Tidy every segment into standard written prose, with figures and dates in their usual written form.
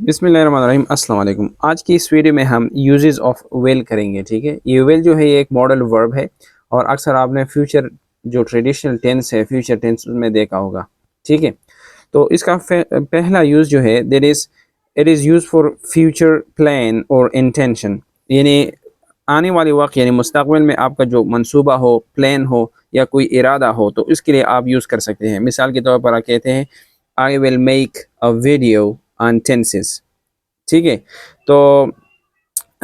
बिस्मिल्लाहिर्रहमानिर्रहीम अस्सलाम वालेकुम। आज की इस वीडियो में हम यूजेस ऑफ विल करेंगे। ठीक है, ये विल जो है ये एक मॉडल वर्ब है और अक्सर आपने फ्यूचर जो ट्रेडिशनल टेंस है फ्यूचर टेंस में देखा होगा। ठीक है, तो इसका पहला यूज़ जो है that is it is use for future plan और इंटेंशन, यानी आने वाले वक्त यानी मुस्तकबिल में आपका जो मंसूबा हो, प्लान हो या कोई इरादा हो तो इसके लिए आप यूज़ कर सकते हैं। मिसाल के तौर पर आप कहते हैं I will make a video on tenses. ठीक है, तो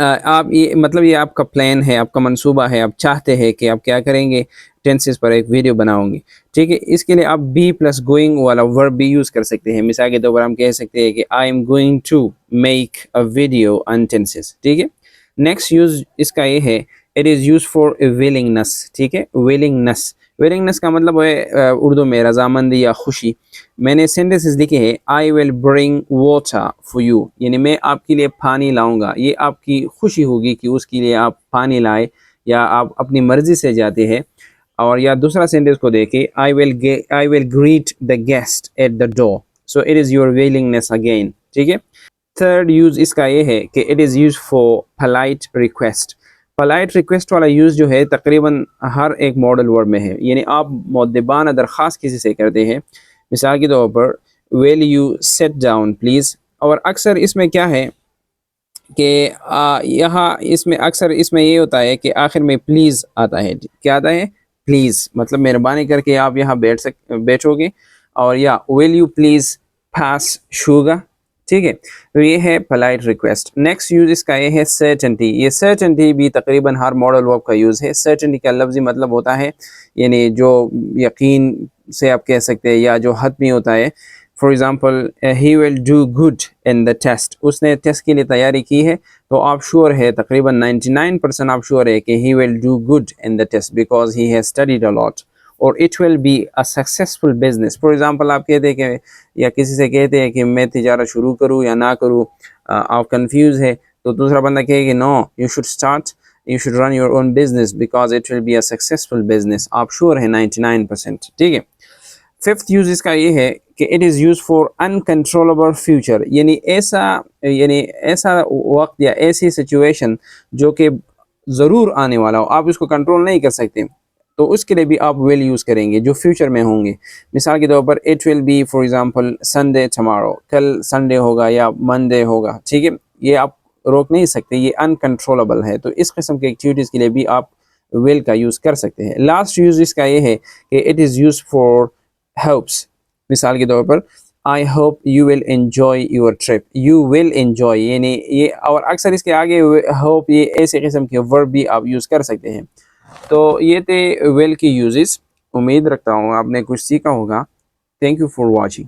आप ये मतलब ये आपका प्लान है, आपका मंसूबा है, आप चाहते हैं कि आप क्या करेंगे, टेंसेस पर एक वीडियो बनाओगे। ठीक है, इसके लिए आप बी प्लस गोइंग वाला वर्ब भी यूज़ कर सकते हैं। मिसाल के तौर पर हम कह सकते हैं कि I am going to make a video on tenses. ठीक है, नेक्स्ट यूज़ इसका ये है it is use for willingness. ठीक है, विलिंगनेस, विलिंगनेस का मतलब है उर्दू में रजामंदी या खुशी। मैंने सेंटेंसेस लिखे हैं I will bring water for you, यानी मैं आपके लिए पानी लाऊंगा। ये आपकी खुशी होगी कि उसके लिए आप पानी लाए या आप अपनी मर्जी से जाते हैं। और या दूसरा सेंटेंस को देखें I will greet the guest at the door, so it is your willingness again. ठीक है, थर्ड यूज़ इसका ये है कि it is use for polite request. Polite request वाला यूज़ जो है तकरीबन हर एक मॉडल वर्ड में है, यानी आप मुद्दबाना दरख्वास्त किसी से करते हैं। मिसाल के तौर पर will you set down please, और अक्सर इसमें क्या है कि यहाँ इसमें अक्सर इसमें ये होता है कि आखिर में प्लीज़ आता है। क्या आता है? प्लीज़, मतलब मेहरबानी करके आप यहाँ बैठोगे। और या will you please pass sugar. ठीक है, तो ये है पोलाइट रिक्वेस्ट। नेक्स्ट यूज़ इसका ये है सर्टेनिटी। ये सर्टेनिटी भी तकरीबन हर मॉडल वर्ब का यूज़ है। सर्टेनिटी का लफ्ज़ी मतलब होता है यानी जो यकीन से आप कह सकते हैं या जो हतमी होता है। For example he will do good in the test, उसने टेस्ट के लिए तैयारी की है तो आप श्योर है, तकरीबन 99% आप श्योर है कि he will do good in the test because he has studied a lot. और it will be a successful business. For example आप कहते हैं कि या किसी से कहते हैं कि मैं तिजारत शुरू करूं या ना करूं, आप कंफ्यूज है, तो दूसरा बंदा कहेगा no you should start, you should run your own business because it will be a successful business. आप श्योर है 99%। ठीक है, फिफ्थ यूज इसका ये है कि it is use for uncontrollable future, यानी ऐसा वक्त या ऐसी सिचुएशन जो कि ज़रूर आने वाला हो, आप इसको कंट्रोल नहीं कर सकते, तो उसके लिए भी आप विल यूज़ करेंगे जो फ्यूचर में होंगे। मिसाल के तौर पर it will B for example Sunday tomorrow, कल संडे होगा या मंडे होगा। ठीक है, ये आप रोक नहीं सकते, ये अनकंट्रोलेबल है, तो इस किस्म के एक्टिविटीज़ के लिए भी आप विल का यूज़ कर सकते हैं। लास्ट यूज़ इसका ये है कि it is use for helps. मिसाल के तौर पर I hope you will enjoy your trip, you will enjoy, यानी ये, और अक्सर इसके आगे होप ये ऐसे किस्म के वर्ब भी आप यूज़ कर सकते हैं। तो ये थे विल की यूजेस। उम्मीद रखता हूँ आपने कुछ सीखा होगा। Thank you for watching.